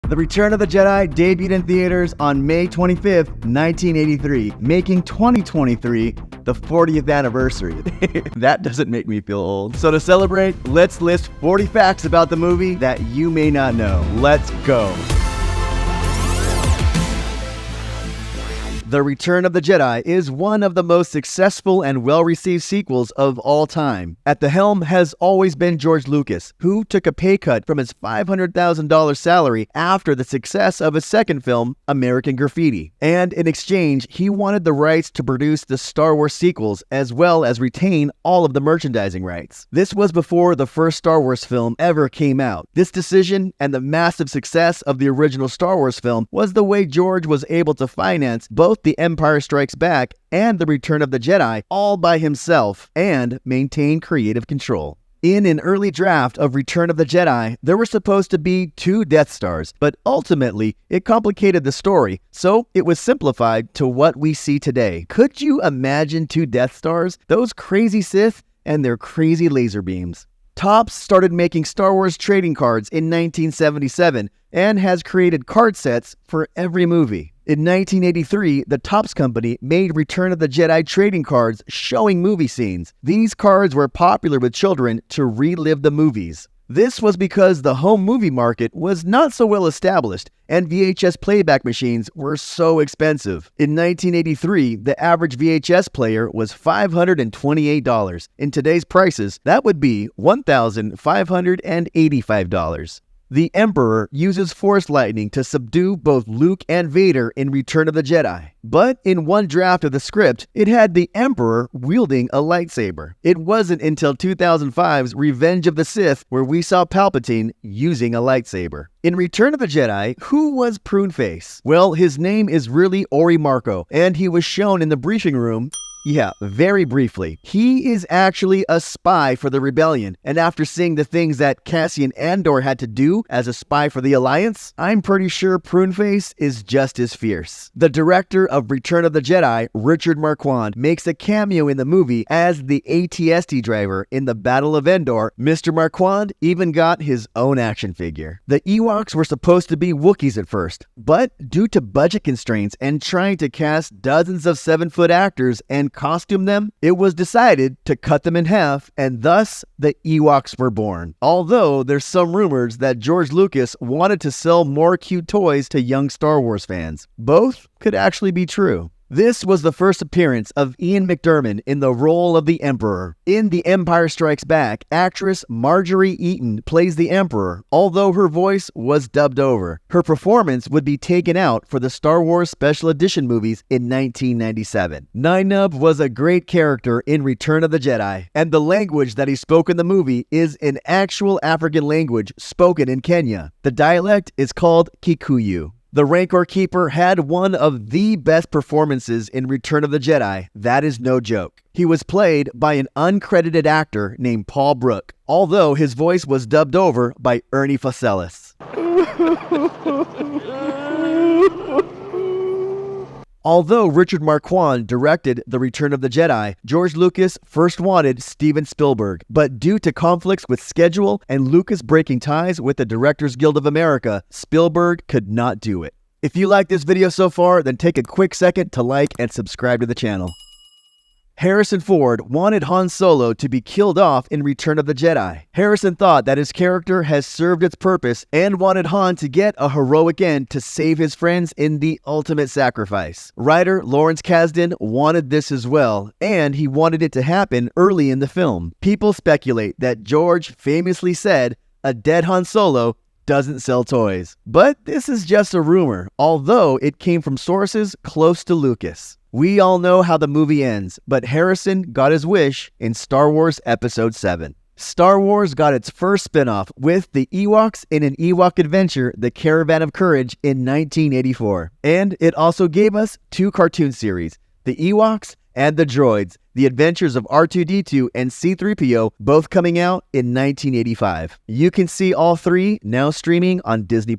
The Return of the Jedi debuted in theaters on May 25th, 1983, making 2023 the 40th anniversary. That doesn't make me feel old. So to celebrate, let's list 40 facts about the movie that you may not know. Let's go. The Return of the Jedi is one of the most successful and well-received sequels of all time. At the helm has always been George Lucas, who took a pay cut from his $500,000 salary after the success of his second film, American Graffiti. And in exchange, he wanted the rights to produce the Star Wars sequels as well as retain all of the merchandising rights. This was before the first Star Wars film ever came out. This decision and the massive success of the original Star Wars film was the way George was able to finance both The Empire Strikes Back and The Return of the Jedi all by himself and maintain creative control. In an early draft of Return of the Jedi, there were supposed to be 2 Death Stars, but ultimately it complicated the story, so it was simplified to what we see today. Could you imagine 2 Death Stars? Those crazy Sith and their crazy laser beams. Topps started making Star Wars trading cards in 1977 and has created card sets for every movie. In 1983, the Topps company made Return of the Jedi trading cards showing movie scenes. These cards were popular with children to relive the movies. This was because the home movie market was not so well established and VHS playback machines were so expensive. In 1983, the average VHS player was $528. In today's prices, that would be $1,585. The Emperor uses Force lightning to subdue both Luke and Vader in Return of the Jedi. But in one draft of the script, it had the Emperor wielding a lightsaber. It wasn't until 2005's Revenge of the Sith where we saw Palpatine using a lightsaber. In Return of the Jedi, who was Pruneface? Well, his name is really Ori Marco, and he was shown in the briefing room. Yeah, very briefly. He is actually a spy for the Rebellion, and after seeing the things that Cassian Andor had to do as a spy for the Alliance, I'm pretty sure Pruneface is just as fierce. The director of Return of the Jedi, Richard Marquand, makes a cameo in the movie as the AT-ST driver in the Battle of Endor. Mr. Marquand even got his own action figure. The Ewoks were supposed to be Wookiees at first, but due to budget constraints and trying to cast dozens of 7-foot actors and costume them, it was decided to cut them in half, and thus the Ewoks were born. Although there's some rumors that George Lucas wanted to sell more cute toys to young Star Wars fans. Both could actually be true. This was the first appearance of Ian McDiarmid in the role of the Emperor. In The Empire Strikes Back, actress Marjorie Eaton plays the Emperor, although her voice was dubbed over. Her performance would be taken out for the Star Wars Special Edition movies in 1997. Ninub was a great character in Return of the Jedi, and the language that he spoke in the movie is an actual African language spoken in Kenya. The dialect is called Kikuyu. The Rancor Keeper had one of the best performances in Return of the Jedi. That is no joke. He was played by an uncredited actor named Paul Brook, although his voice was dubbed over by Ernie Faselis. Although Richard Marquand directed The Return of the Jedi, George Lucas first wanted Steven Spielberg, but due to conflicts with schedule and Lucas breaking ties with the Directors Guild of America, Spielberg could not do it. If you like this video so far, then take a quick second to like and subscribe to the channel. Harrison Ford wanted Han Solo to be killed off in Return of the Jedi. Harrison thought that his character has served its purpose and wanted Han to get a heroic end to save his friends in the ultimate sacrifice. Writer Lawrence Kasdan wanted this as well, and he wanted it to happen early in the film. People speculate that George famously said, "A dead Han Solo doesn't sell toys." But this is just a rumor, although it came from sources close to Lucas. We all know how the movie ends, but Harrison got his wish in Star Wars Episode 7. Star Wars got its first spin-off with the Ewoks in an Ewok adventure, The Caravan of Courage, in 1984. And it also gave us 2 cartoon series, The Ewoks and The Droids, The Adventures of R2-D2 and C-3PO, both coming out in 1985. You can see all 3 now streaming on Disney+.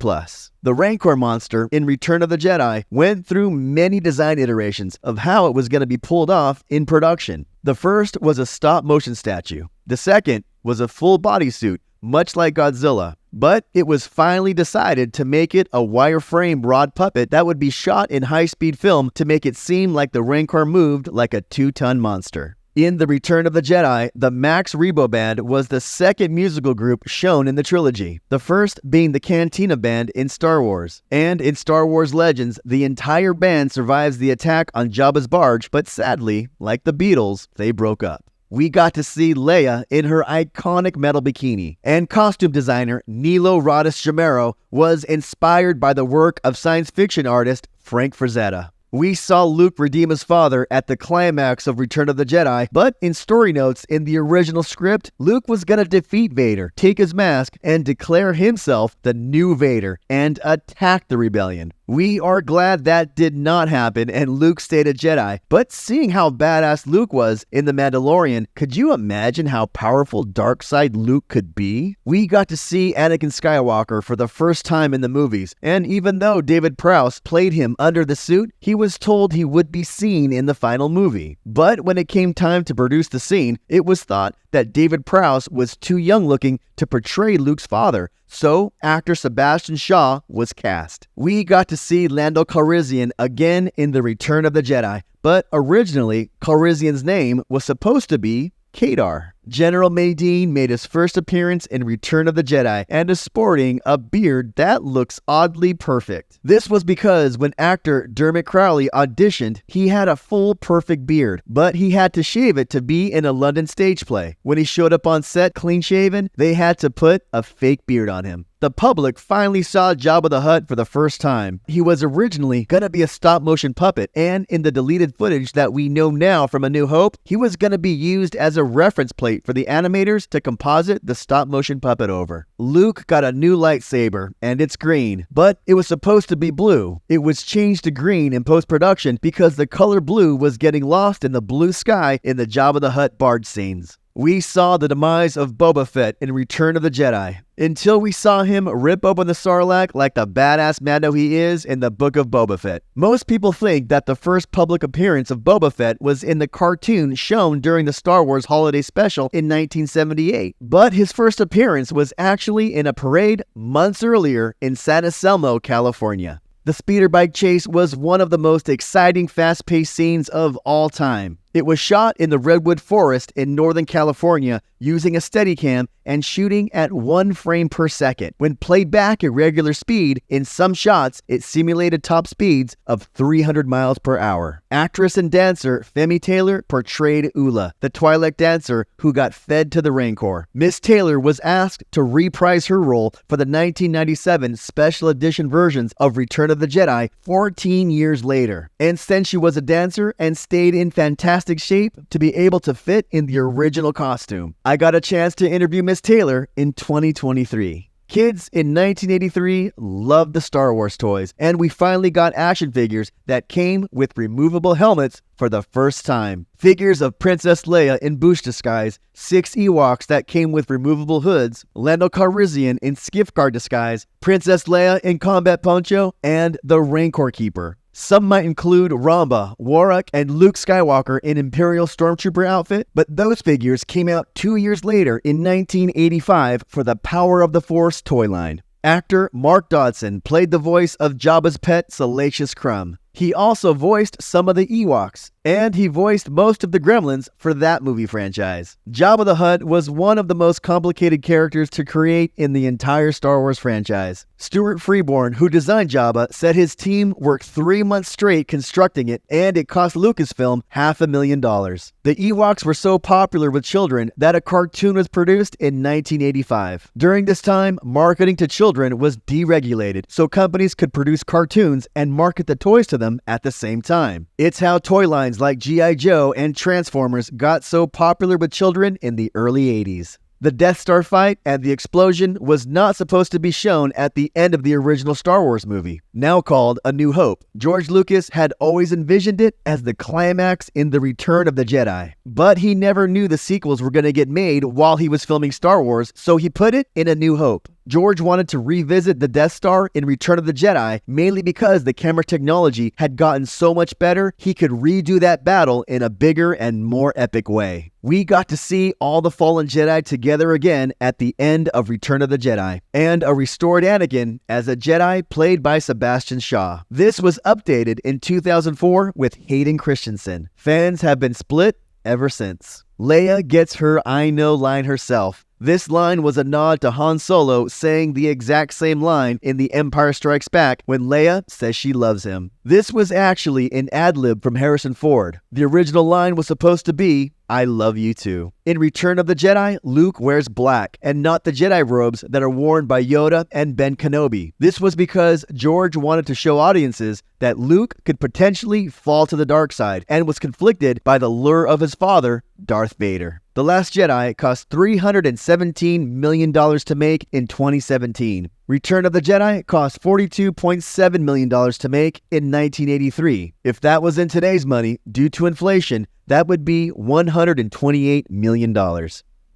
The Rancor monster in Return of the Jedi went through many design iterations of how it was going to be pulled off in production. The first was a stop-motion statue. The second was a full bodysuit, much like Godzilla. But it was finally decided to make it a wireframe rod puppet that would be shot in high-speed film to make it seem like the Rancor moved like a 2-ton monster. In The Return of the Jedi, the Max Rebo Band was the second musical group shown in the trilogy, the first being the Cantina Band in Star Wars. And in Star Wars Legends, the entire band survives the attack on Jabba's barge, but sadly, like the Beatles, they broke up. We got to see Leia in her iconic metal bikini, and costume designer Nilo Rodis Jamero was inspired by the work of science fiction artist Frank Frazetta. We saw Luke redeem his father at the climax of Return of the Jedi, but in story notes in the original script, Luke was gonna defeat Vader, take his mask, and declare himself the new Vader, and attack the rebellion. We are glad that did not happen and Luke stayed a Jedi, but seeing how badass Luke was in The Mandalorian, could you imagine how powerful dark side Luke could be? We got to see Anakin Skywalker for the first time in the movies, and even though David Prowse played him under the suit, he was told he would be seen in the final movie. But when it came time to produce the scene, it was thought that David Prowse was too young looking to portray Luke's father, so actor Sebastian Shaw was cast. We got to see Lando Calrissian again in The Return of the Jedi, but originally Calrissian's name was supposed to be Kadar. General Madine made his first appearance in Return of the Jedi and is sporting a beard that looks oddly perfect. This was because when actor Dermot Crowley auditioned, he had a full perfect beard, but he had to shave it to be in a London stage play. When he showed up on set clean shaven, they had to put a fake beard on him. The public finally saw Jabba the Hutt for the first time. He was originally gonna be a stop-motion puppet, and in the deleted footage that we know now from A New Hope, he was gonna be used as a reference plate for the animators to composite the stop-motion puppet over. Luke got a new lightsaber, and it's green, but it was supposed to be blue. It was changed to green in post-production because the color blue was getting lost in the blue sky in the Jabba the Hutt barge scenes. We saw the demise of Boba Fett in Return of the Jedi, until we saw him rip open the Sarlacc like the badass Mando he is in the Book of Boba Fett. Most people think that the first public appearance of Boba Fett was in the cartoon shown during the Star Wars Holiday Special in 1978, but his first appearance was actually in a parade months earlier in San Anselmo, California. The speeder bike chase was one of the most exciting fast-paced scenes of all time. It was shot in the Redwood Forest in Northern California using a Steadicam and shooting at 1 frame per second. When played back at regular speed, in some shots, it simulated top speeds of 300 miles per hour. Actress and dancer Femi Taylor portrayed Ula, the Twi'lek dancer who got fed to the Rancor. Miss Taylor was asked to reprise her role for the 1997 special edition versions of Return of the Jedi 14 years later. And since she was a dancer and stayed in fantastic shape to be able to fit in the original costume, I got a chance to interview Miss Taylor in 2023. Kids in 1983 loved the Star Wars toys, and we finally got action figures that came with removable helmets for the first time. Figures of Princess Leia in Boosh disguise, 6 Ewoks that came with removable hoods, Lando Calrissian in Skiff Guard disguise, Princess Leia in combat poncho, and the Rancor Keeper. Some might include Ramba, Warwick, and Luke Skywalker in Imperial Stormtrooper outfit, but those figures came out 2 years later in 1985 for the Power of the Force toy line. Actor Mark Dodson played the voice of Jabba's pet Salacious Crumb. He also voiced some of the Ewoks, and he voiced most of the Gremlins for that movie franchise. Jabba the Hutt was one of the most complicated characters to create in the entire Star Wars franchise. Stuart Freeborn, who designed Jabba, said his team worked 3 months straight constructing it, and it cost Lucasfilm $500,000. The Ewoks were so popular with children that a cartoon was produced in 1985. During this time, marketing to children was deregulated, so companies could produce cartoons and market the toys to them at the same time. It's how toy lines like G.I. Joe and Transformers got so popular with children in the early 80s. The Death Star fight and the explosion was not supposed to be shown at the end of the original Star Wars movie, now called A New Hope. George Lucas had always envisioned it as the climax in The Return of the Jedi, but he never knew the sequels were going to get made while he was filming Star Wars, so he put it in A New Hope. George wanted to revisit the Death Star in Return of the Jedi, mainly because the camera technology had gotten so much better, he could redo that battle in a bigger and more epic way. We got to see all the fallen Jedi together again at the end of Return of the Jedi, and a restored Anakin as a Jedi played by Sebastian Shaw. This was updated in 2004 with Hayden Christensen. Fans have been split ever since. Leia gets her "I know" line herself. This line was a nod to Han Solo saying the exact same line in The Empire Strikes Back when Leia says she loves him. This was actually an ad-lib from Harrison Ford. The original line was supposed to be, "I love you too." In Return of the Jedi, Luke wears black and not the Jedi robes that are worn by Yoda and Ben Kenobi. This was because George wanted to show audiences that Luke could potentially fall to the dark side and was conflicted by the lure of his father, Darth Vader. The Last Jedi cost $317 million to make in 2017. Return of the Jedi cost $42.7 million to make in 1983. If that was in today's money, due to inflation, that would be $128 million.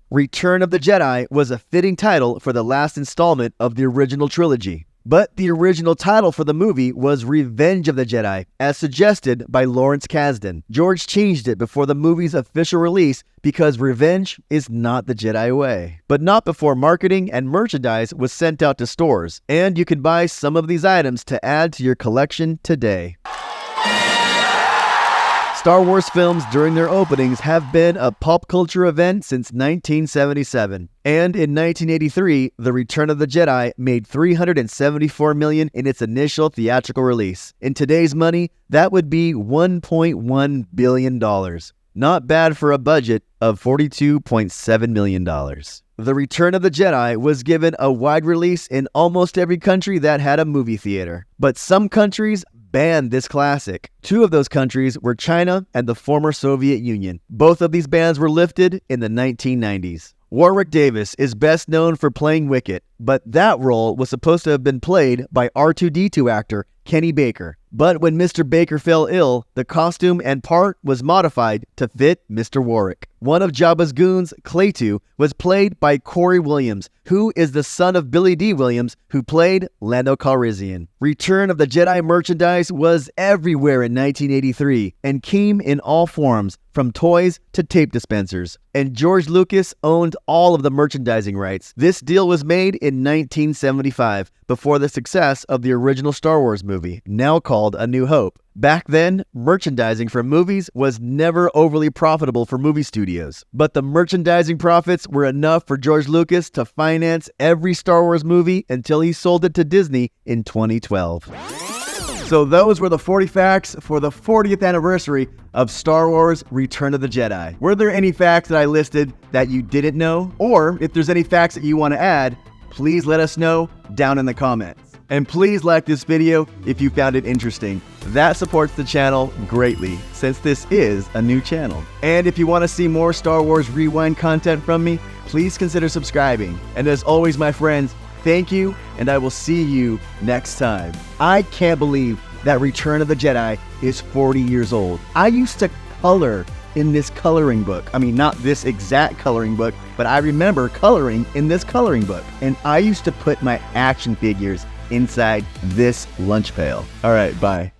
Return of the Jedi was a fitting title for the last installment of the original trilogy. But the original title for the movie was Revenge of the Jedi, as suggested by Lawrence Kasdan. George changed it before the movie's official release because revenge is not the Jedi way. But not before marketing and merchandise was sent out to stores, and you can buy some of these items to add to your collection today. Star Wars films during their openings have been a pop culture event since 1977. And in 1983, The Return of the Jedi made $374 million in its initial theatrical release. In today's money, that would be $1.1 billion. Not bad for a budget of $42.7 million. The Return of the Jedi was given a wide release in almost every country that had a movie theater. But some countries banned this classic. Two of those countries were China and the former Soviet Union. Both of these bans were lifted in the 1990s. Warwick Davis is best known for playing Wicket, but that role was supposed to have been played by R2-D2 actor Kenny Baker. But when Mr. Baker fell ill, the costume and part was modified to fit Mr. Warwick. One of Jabba's goons, Claytu, was played by Corey Williams, who is the son of Billy D. Williams, who played Lando Calrissian. Return of the Jedi merchandise was everywhere in 1983 and came in all forms, from toys to tape dispensers. And George Lucas owned all of the merchandising rights. This deal was made in 1975, before the success of the original Star Wars movie, now called A New Hope. Back then, merchandising for movies was never overly profitable for movie studios, but the merchandising profits were enough for George Lucas to finance every Star Wars movie until he sold it to Disney in 2012. So those were the 40 facts for the 40th anniversary of Star Wars Return of the Jedi. Were there any facts that I listed that you didn't know? Or if there's any facts that you want to add, please let us know down in the comments. And please like this video if you found it interesting. That supports the channel greatly, since this is a new channel. And if you want to see more Star Wars Rewind content from me, please consider subscribing. And as always, my friends, thank you, and I will see you next time. I can't believe that Return of the Jedi is 40 years old. I used to color in this coloring book. I mean, not this exact coloring book, but I remember coloring in this coloring book. And I used to put my action figures inside this lunch pail. All right, bye.